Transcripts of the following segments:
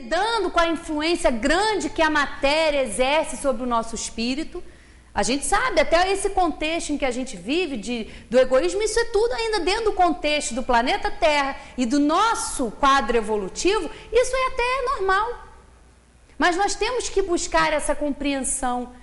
lidando com a influência grande que a matéria exerce sobre o nosso espírito. A gente sabe, até esse contexto em que a gente vive do egoísmo, isso é tudo ainda dentro do contexto do planeta Terra e do nosso quadro evolutivo, isso é até normal. Mas nós temos que buscar essa compreensão,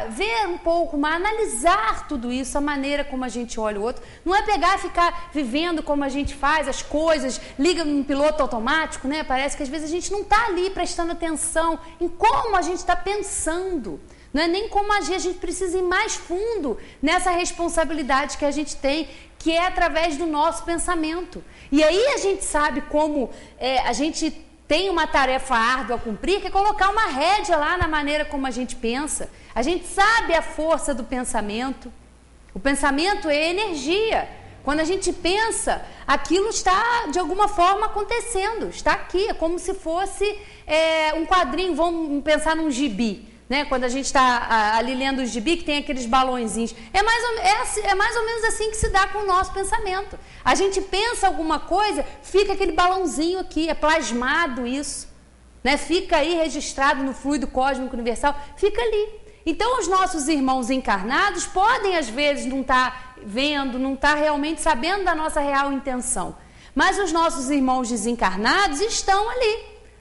ver um pouco, analisar tudo isso, a maneira como a gente olha o outro. Não é pegar e ficar vivendo como a gente faz as coisas, liga num piloto automático, né? Parece que às vezes a gente não está ali prestando atenção em como a gente está pensando. Não é nem como agir, a gente precisa ir mais fundo nessa responsabilidade que a gente tem, que é através do nosso pensamento. E aí a gente sabe como a gente tem uma tarefa árdua a cumprir, que é colocar uma rédea lá na maneira como a gente pensa. A gente sabe a força do pensamento. O pensamento é energia. Quando a gente pensa, aquilo está de alguma forma acontecendo, está aqui, é como se fosse um quadrinho, vamos pensar num gibi. Né? Quando a gente está ali lendo o gibi, que tem aqueles balõezinhos. É mais ou menos assim que se dá com o nosso pensamento. A gente pensa alguma coisa, fica aquele balãozinho aqui, é plasmado isso. Né? Fica aí registrado no fluido cósmico universal, fica ali. Então, os nossos irmãos encarnados podem, às vezes, não estar vendo, não estar realmente sabendo da nossa real intenção. Mas os nossos irmãos desencarnados estão ali,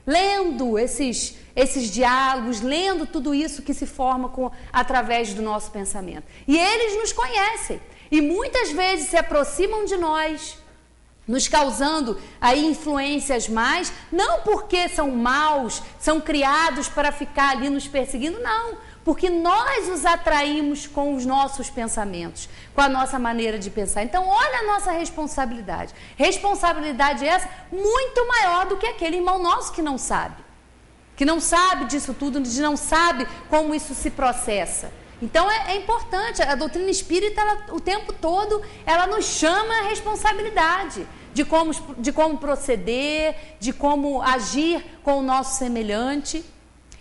lendo esses diálogos, lendo tudo isso que se forma através do nosso pensamento. E eles nos conhecem e muitas vezes se aproximam de nós, nos causando aí influências mais, não porque são maus, são criados para ficar ali nos perseguindo, não, porque nós os atraímos com os nossos pensamentos, com a nossa maneira de pensar. Então, olha a nossa responsabilidade. Responsabilidade essa muito maior do que aquele irmão nosso que não sabe disso tudo, não sabe como isso se processa. Então é importante, a doutrina espírita, o tempo todo, ela nos chama a responsabilidade de como proceder, de como agir com o nosso semelhante.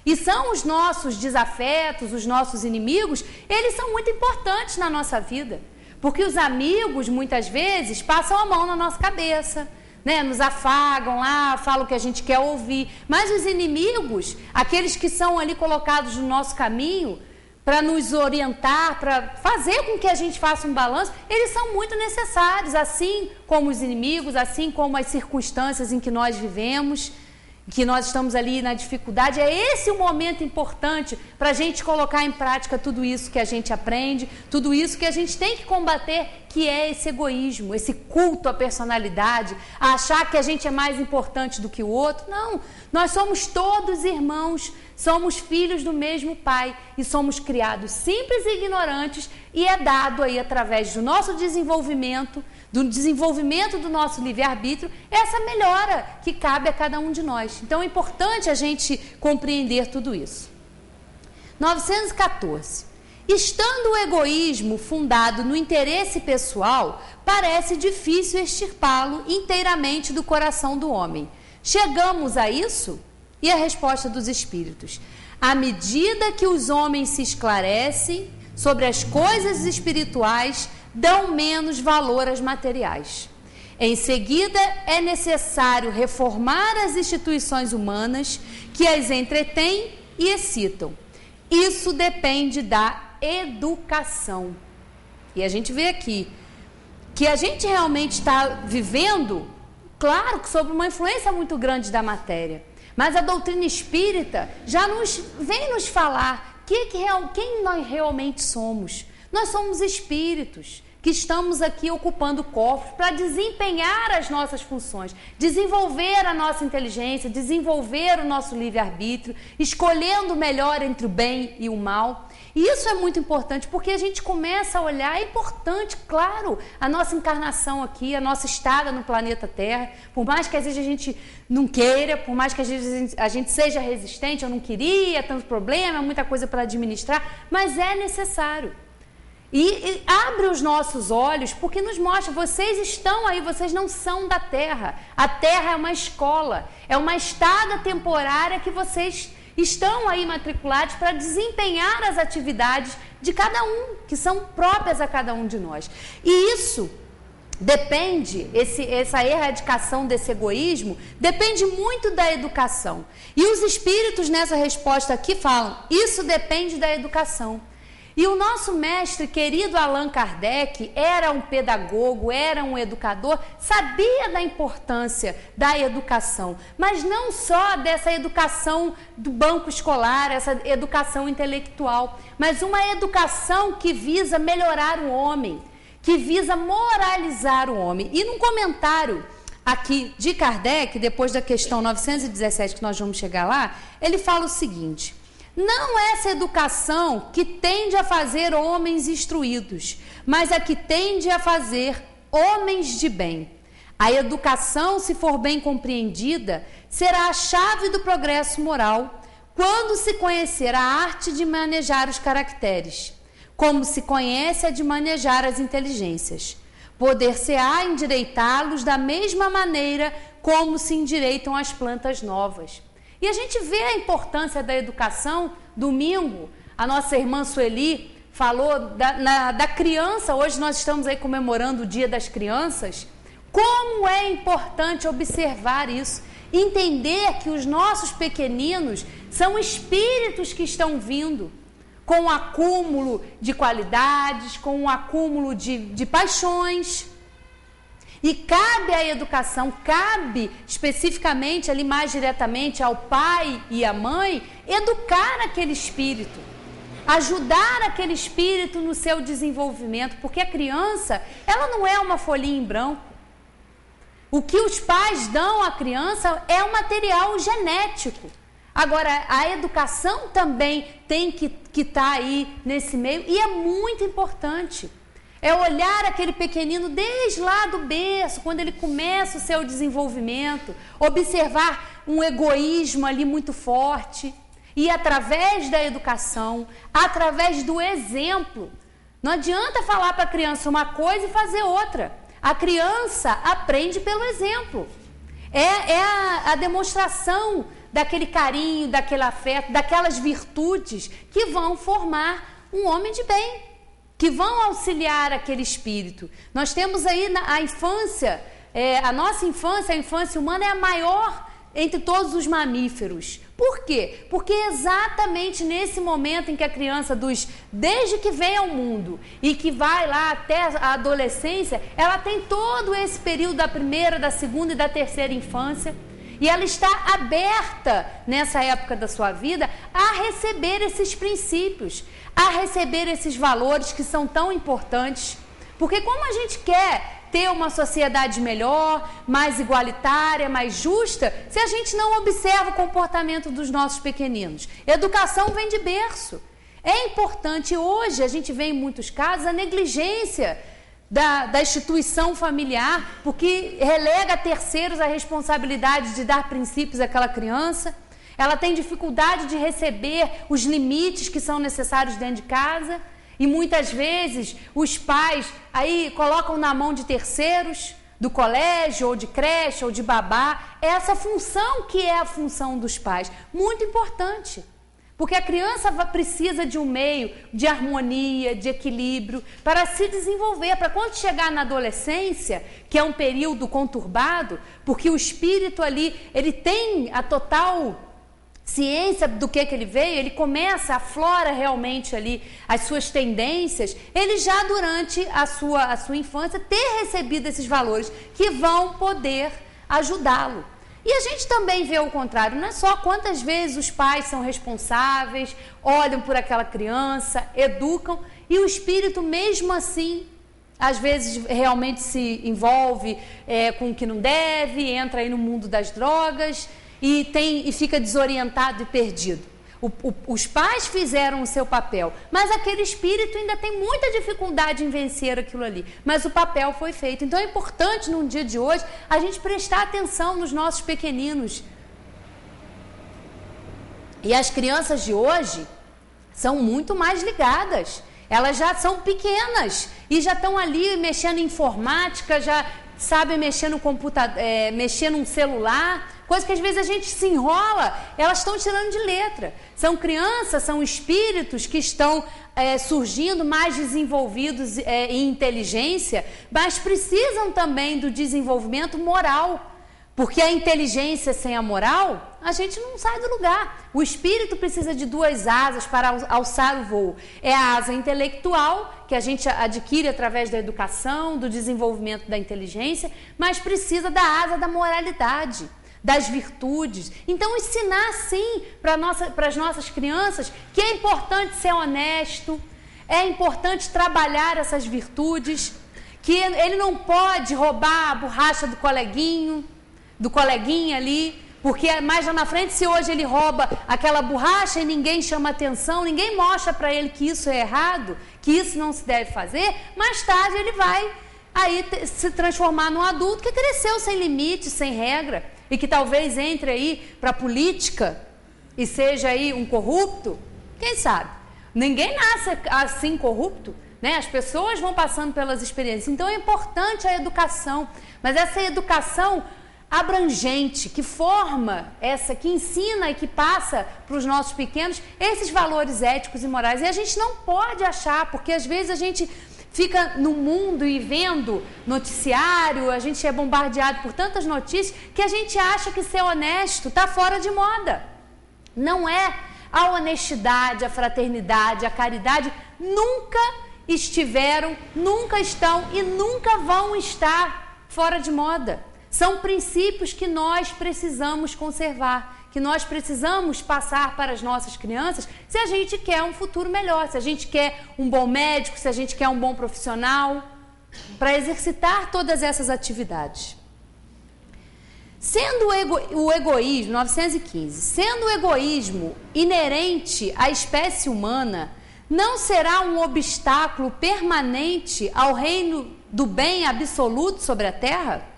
E são os nossos desafetos, os nossos inimigos, eles são muito importantes na nossa vida. Porque os amigos, muitas vezes, passam a mão na nossa cabeça, né, nos afagam lá, falam o que a gente quer ouvir. Mas os inimigos, aqueles que são ali colocados no nosso caminho, para nos orientar, para fazer com que a gente faça um balanço, eles são muito necessários, assim como os inimigos, assim como as circunstâncias em que nós vivemos, que nós estamos ali na dificuldade. É esse o momento importante para a gente colocar em prática tudo isso que a gente aprende, tudo isso que a gente tem que combater, que é esse egoísmo, esse culto à personalidade, a achar que a gente é mais importante do que o outro. Não, nós somos todos irmãos, somos filhos do mesmo Pai e somos criados simples e ignorantes, e é dado aí através do nosso desenvolvimento, do nosso livre-arbítrio, essa melhora que cabe a cada um de nós. Então é importante a gente compreender tudo isso. 914. Estando o egoísmo fundado no interesse pessoal, parece difícil extirpá-lo inteiramente do coração do homem. Chegamos a isso? E a resposta dos espíritos: à medida que os homens se esclarecem sobre as coisas espirituais, dão menos valor às materiais. Em seguida, é necessário reformar as instituições humanas que as entretêm e excitam. Isso depende da educação. E a gente vê aqui que a gente realmente está vivendo, claro, que sob uma influência muito grande da matéria. Mas a doutrina espírita já vem nos falar quem nós realmente somos. Nós somos espíritos que estamos aqui ocupando corpos para desempenhar as nossas funções, desenvolver a nossa inteligência, desenvolver o nosso livre-arbítrio, escolhendo o melhor entre o bem e o mal. E isso é muito importante, porque a gente começa a olhar, é importante, claro, a nossa encarnação aqui, a nossa estada no planeta Terra, por mais que às vezes a gente não queira, por mais que às vezes a gente seja resistente, eu não queria, tanto problema, muita coisa para administrar, mas é necessário. E abre os nossos olhos, porque nos mostra, vocês estão aí, vocês não são da Terra. A Terra é uma escola, é uma estada temporária que vocês estão aí matriculados para desempenhar as atividades de cada um, que são próprias a cada um de nós. E isso essa erradicação desse egoísmo depende muito da educação. E os espíritos nessa resposta aqui falam, isso depende da educação. E o nosso mestre querido Allan Kardec era um pedagogo, era um educador, sabia da importância da educação, mas não só dessa educação do banco escolar, essa educação intelectual, mas uma educação que visa melhorar o homem, que visa moralizar o homem. E num comentário aqui de Kardec, depois da questão 917, que nós vamos chegar lá, ele fala o seguinte: não essa educação que tende a fazer homens instruídos, mas a que tende a fazer homens de bem. A educação, se for bem compreendida, será a chave do progresso moral, quando se conhecer a arte de manejar os caracteres, como se conhece a de manejar as inteligências. Poder-se-á endireitá-los da mesma maneira como se endireitam as plantas novas. E a gente vê a importância da educação. Domingo, a nossa irmã Sueli falou da criança. Hoje nós estamos aí comemorando o Dia das Crianças. Como é importante observar isso, entender que os nossos pequeninos são espíritos que estão vindo com um acúmulo de qualidades, com um acúmulo de paixões. E cabe à educação, cabe especificamente ali mais diretamente ao pai e à mãe, educar aquele espírito, ajudar aquele espírito no seu desenvolvimento, porque a criança, ela não é uma folhinha em branco. O que os pais dão à criança é um material genético. Agora, a educação também tem que estar aí nesse meio e é muito importante. É olhar aquele pequenino desde lá do berço, quando ele começa o seu desenvolvimento, observar um egoísmo ali muito forte e através da educação, através do exemplo. Não adianta falar para a criança uma coisa e fazer outra. A criança aprende pelo exemplo. É a demonstração daquele carinho, daquele afeto, daquelas virtudes que vão formar um homem de bem, que vão auxiliar aquele espírito. Nós temos aí a infância, a nossa infância, a infância humana é a maior entre todos os mamíferos. Por quê? Porque exatamente nesse momento em que a criança, desde que vem ao mundo e que vai lá até a adolescência, ela tem todo esse período da primeira, da segunda e da terceira infância. E ela está aberta, nessa época da sua vida, a receber esses princípios, a receber esses valores que são tão importantes. Porque como a gente quer ter uma sociedade melhor, mais igualitária, mais justa, se a gente não observa o comportamento dos nossos pequeninos? Educação vem de berço. É importante, hoje a gente vê em muitos casos a negligência da instituição familiar, porque relega a terceiros a responsabilidade de dar princípios àquela criança. Ela tem dificuldade de receber os limites que são necessários dentro de casa. E muitas vezes os pais aí colocam na mão de terceiros, do colégio, ou de creche, ou de babá. Essa função que é a função dos pais, muito importante. Porque a criança precisa de um meio de harmonia, de equilíbrio, para se desenvolver, para quando chegar na adolescência, que é um período conturbado, porque o espírito ali, ele tem a total ciência do que ele veio, ele começa, aflora realmente ali as suas tendências, ele já durante a sua infância ter recebido esses valores que vão poder ajudá-lo. E a gente também vê o contrário, não é só quantas vezes os pais são responsáveis, olham por aquela criança, educam, e o espírito mesmo assim, às vezes realmente se envolve com o que não deve, entra aí no mundo das drogas e fica desorientado e perdido. Os pais fizeram o seu papel, mas aquele espírito ainda tem muita dificuldade em vencer aquilo ali. Mas o papel foi feito. Então é importante, num dia de hoje, a gente prestar atenção nos nossos pequeninos. E as crianças de hoje são muito mais ligadas. Elas já são pequenas e já estão ali mexendo em informática, já sabem mexer no computador, mexer num celular. coisa que às vezes a gente se enrola, elas estão tirando de letra. São crianças, são espíritos que estão surgindo mais desenvolvidos em inteligência, mas precisam também do desenvolvimento moral. Porque a inteligência sem a moral, a gente não sai do lugar. O espírito precisa de duas asas para alçar o voo. É a asa intelectual, que a gente adquire através da educação, do desenvolvimento da inteligência, mas precisa da asa da moralidade, das virtudes. Então, ensinar, sim, para as nossas crianças que é importante ser honesto, é importante trabalhar essas virtudes, que ele não pode roubar a borracha do coleguinha ali, porque mais lá na frente, se hoje ele rouba aquela borracha e ninguém chama atenção, ninguém mostra para ele que isso é errado, que isso não se deve fazer, mais tarde ele vai aí se transformar num adulto que cresceu sem limite, sem regra, e que talvez entre aí para a política e seja aí um corrupto. Quem sabe? Ninguém nasce assim corrupto, né? As pessoas vão passando pelas experiências. Então é importante a educação, mas essa educação abrangente, que forma, que ensina e que passa para os nossos pequenos esses valores éticos e morais. E a gente não pode achar, porque às vezes a gente fica no mundo e vendo noticiário, a gente é bombardeado por tantas notícias, que a gente acha que ser honesto está fora de moda. Não é. A honestidade, a fraternidade, a caridade nunca estiveram, nunca estão e nunca vão estar fora de moda. São princípios que nós precisamos conservar, que nós precisamos passar para as nossas crianças se a gente quer um futuro melhor, se a gente quer um bom médico, se a gente quer um bom profissional, para exercitar todas essas atividades. Sendo o egoísmo, 915, sendo o egoísmo inerente à espécie humana, não será um obstáculo permanente ao reino do bem absoluto sobre a terra?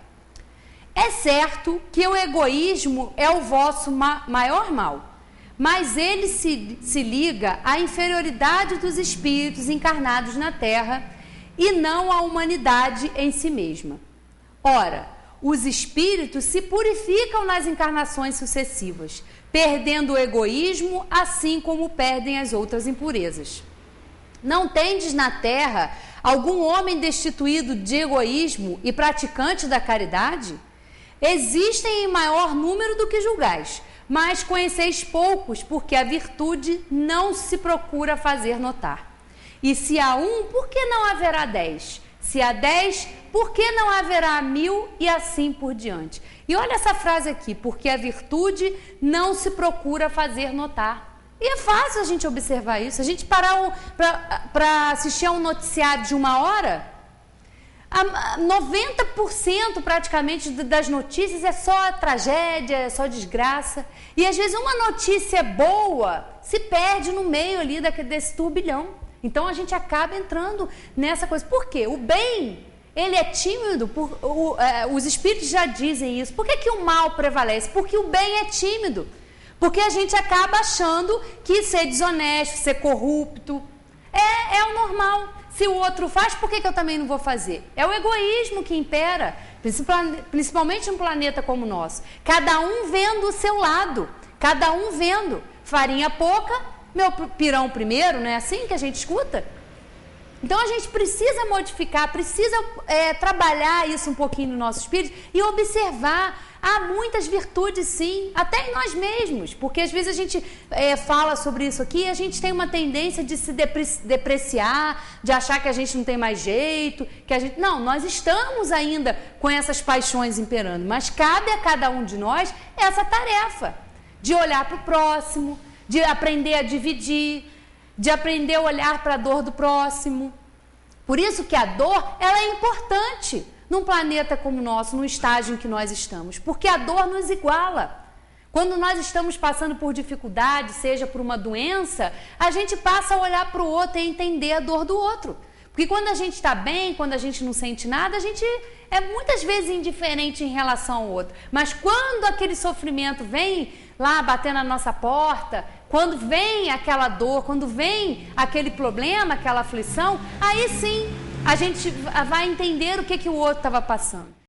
É certo que o egoísmo é o vosso maior mal, mas ele se liga à inferioridade dos espíritos encarnados na Terra e não à humanidade em si mesma. Ora, os espíritos se purificam nas encarnações sucessivas, perdendo o egoísmo, assim como perdem as outras impurezas. Não tendes na Terra algum homem destituído de egoísmo e praticante da caridade? Existem em maior número do que julgais, mas conheceis poucos, porque a virtude não se procura fazer notar. E se há um, por que não haverá 10? Se há 10, por que não haverá 1000 e assim por diante? E olha essa frase aqui, porque a virtude não se procura fazer notar. E é fácil a gente observar isso. A gente parar para assistir a um noticiário de 1 hora, 90% praticamente das notícias é só tragédia, é só desgraça. E às vezes uma notícia boa se perde no meio ali desse turbilhão. Então a gente acaba entrando nessa coisa. Por quê? O bem, ele é tímido. Os espíritos já dizem isso. Por que o mal prevalece? Porque o bem é tímido. Porque a gente acaba achando que ser desonesto, ser corrupto, é o normal. Se o outro faz, por que eu também não vou fazer? É o egoísmo que impera, principalmente num planeta como o nosso. Cada um vendo o seu lado, cada um vendo. Farinha pouca, meu pirão primeiro, não é assim que a gente escuta? Então a gente precisa modificar, precisa trabalhar isso um pouquinho no nosso espírito e observar. Há muitas virtudes, sim, até em nós mesmos, porque às vezes a gente fala sobre isso aqui e a gente tem uma tendência de se depreciar, de achar que a gente não tem mais jeito, que a gente... Não, nós estamos ainda com essas paixões imperando, mas cabe a cada um de nós essa tarefa de olhar para o próximo, de aprender a dividir, de aprender a olhar para a dor do próximo. Por isso que a dor, ela é importante num planeta como o nosso, no estágio em que nós estamos, porque a dor nos iguala. Quando nós estamos passando por dificuldade, seja por uma doença, a gente passa a olhar para o outro e entender a dor do outro. Porque quando a gente está bem, quando a gente não sente nada, a gente é muitas vezes indiferente em relação ao outro. Mas quando aquele sofrimento vem lá bater na nossa porta, quando vem aquela dor, quando vem aquele problema, aquela aflição, aí sim a gente vai entender o que o outro estava passando.